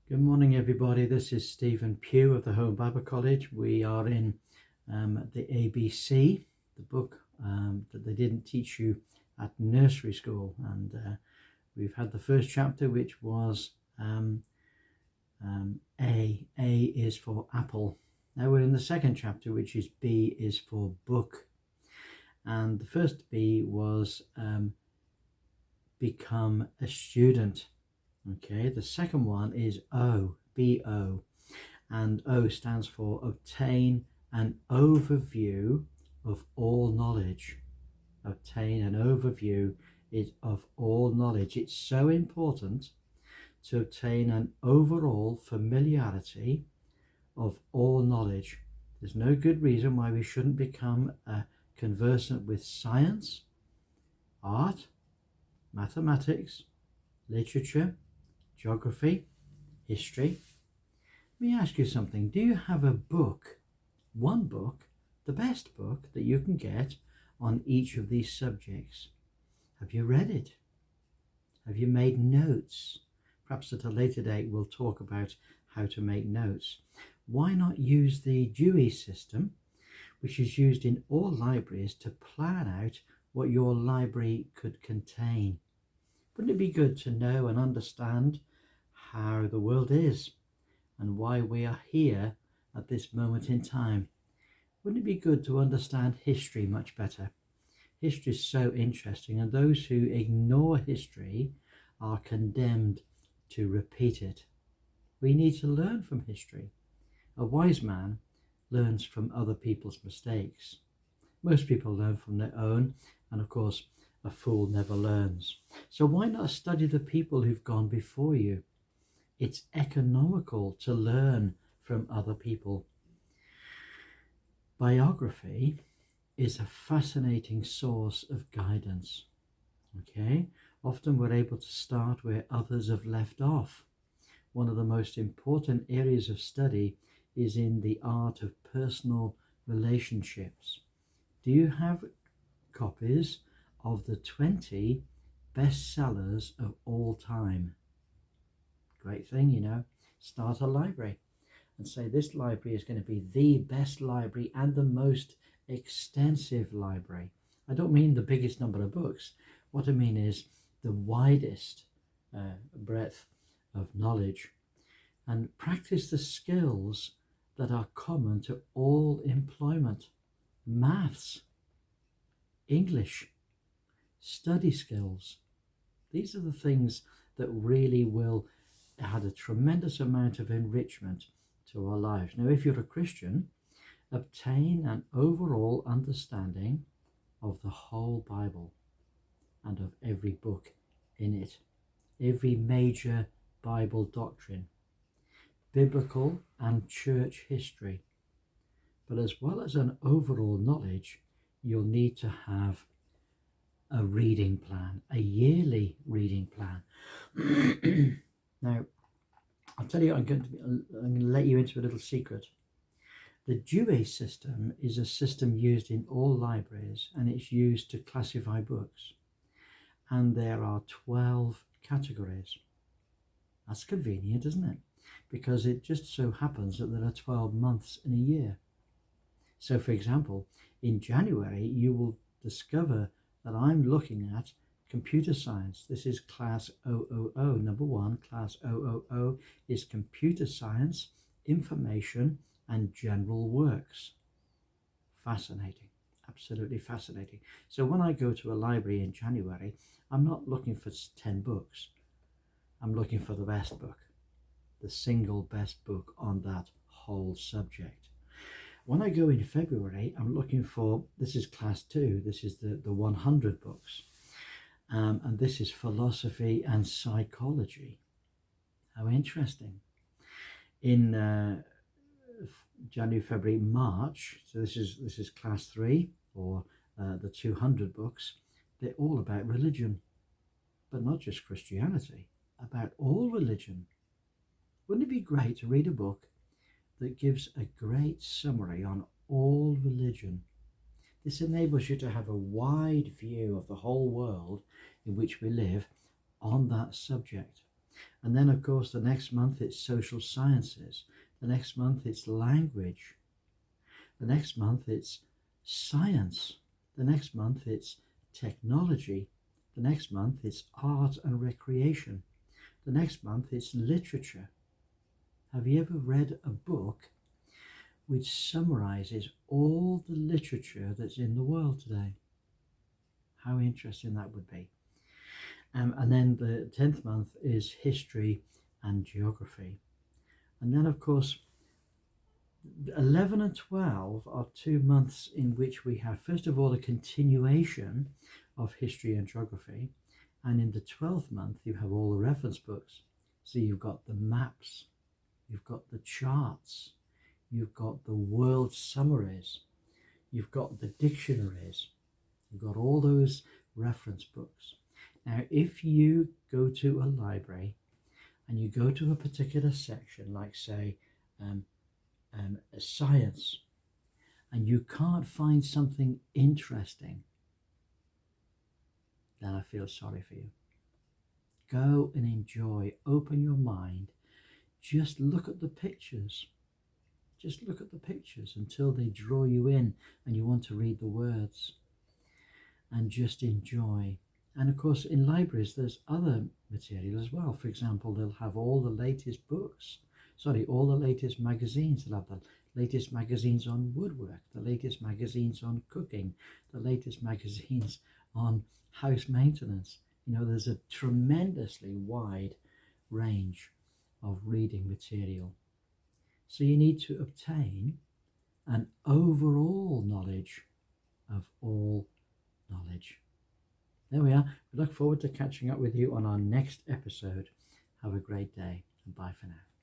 Good morning, everybody. This is Stephen Pugh of the Home Bible College. We are in the ABC, the book that they didn't teach you at nursery school. And we've had the first chapter, which was A. A is for apple. Now we're in the second chapter, which is B is for book. And the first B was become a student. Okay, the second one is O, B-O, and O stands for obtain an overview of all knowledge. Obtain an overview of all knowledge. It's so important to obtain an overall familiarity of all knowledge. There's no good reason why we shouldn't become conversant with science, art, mathematics, literature, geography, history. Let me ask you something. Do you have a book, one book, the best book that you can get on each of these subjects? Have you read it? Have you made notes? Perhaps at a later date we'll talk about how to make notes. Why not use the Dewey system, which is used in all libraries to plan out what your library could contain? Wouldn't it be good to know and understand how the world is and why we are here at this moment in time? Wouldn't it be good to understand history much better? History is so interesting, and those who ignore history are condemned to repeat it. We need to learn from history. A wise man learns from other people's mistakes. Most people learn from their own, and of course, a fool never learns. So why not study the people who've gone before you? It's economical to learn from other people. Biography is a fascinating source of guidance. Okay, often we're able to start where others have left off. One of the most important areas of study is in the art of personal relationships. Do you have copies of the 20 bestsellers of all time? Great thing, start a library and say this library is going to be the best library and the most extensive library. I don't mean the biggest number of books. What I mean is the widest breadth of knowledge, and practice the skills that are common to all employment. Maths, English, study skills. These are the things that really will add a tremendous amount of enrichment to our lives. Now, if you're a Christian, obtain an overall understanding of the whole Bible and of every book in it, every major Bible doctrine, biblical and church history. But as well as an overall knowledge, you'll need to have a reading plan, a yearly reading plan. Now, I'll tell you, I'm going to let you into a little secret. The Dewey system is a system used in all libraries, and it's used to classify books. And there are 12 categories. That's convenient, isn't it? Because it just so happens that there are 12 months in a year. So, for example, in January, you will discover that I'm looking at computer science. This is class 000. Number one, class 000 is computer science, information, and general works. Fascinating, absolutely fascinating. So when I go to a library in January, I'm not looking for 10 books. I'm looking for the best book, the single best book on that whole subject. When I go in February, I'm looking for, this is class 2, this is the 100 books. And this is philosophy and psychology. How interesting. In January, February, March, so this is class 3, or the 200 books. They're all about religion, but not just Christianity, about all religion. Wouldn't it be great to read a book that gives a great summary on all religion? This enables you to have a wide view of the whole world in which we live on that subject. And then, of course, the next month it's social sciences. The next month it's language. The next month it's science. The next month it's technology. The next month it's art and recreation. The next month it's literature. Have you ever read a book which summarizes all the literature that's in the world today? How interesting that would be. And then the 10th month is history and geography. And then, of course, 11 and 12 are 2 months in which we have, first of all, a continuation of history and geography. And in the 12th month, you have all the reference books. So you've got the maps, you've got the charts, you've got the world summaries, you've got the dictionaries, you've got all those reference books. Now, if you go to a library and you go to a particular section, like say science, and you can't find something interesting, then I feel sorry for you. Go and enjoy, open your mind, just look at the pictures. Just look at the pictures until they draw you in and you want to read the words, and just enjoy. And of course, in libraries, there's other material as well. For example, they'll have all the latest books, all the latest magazines. They'll have the latest magazines on woodwork, the latest magazines on cooking, the latest magazines on house maintenance. There's a tremendously wide range of reading material. So you need to obtain an overall knowledge of all knowledge. There we are. We look forward to catching up with you on our next episode. Have a great day, and bye for now.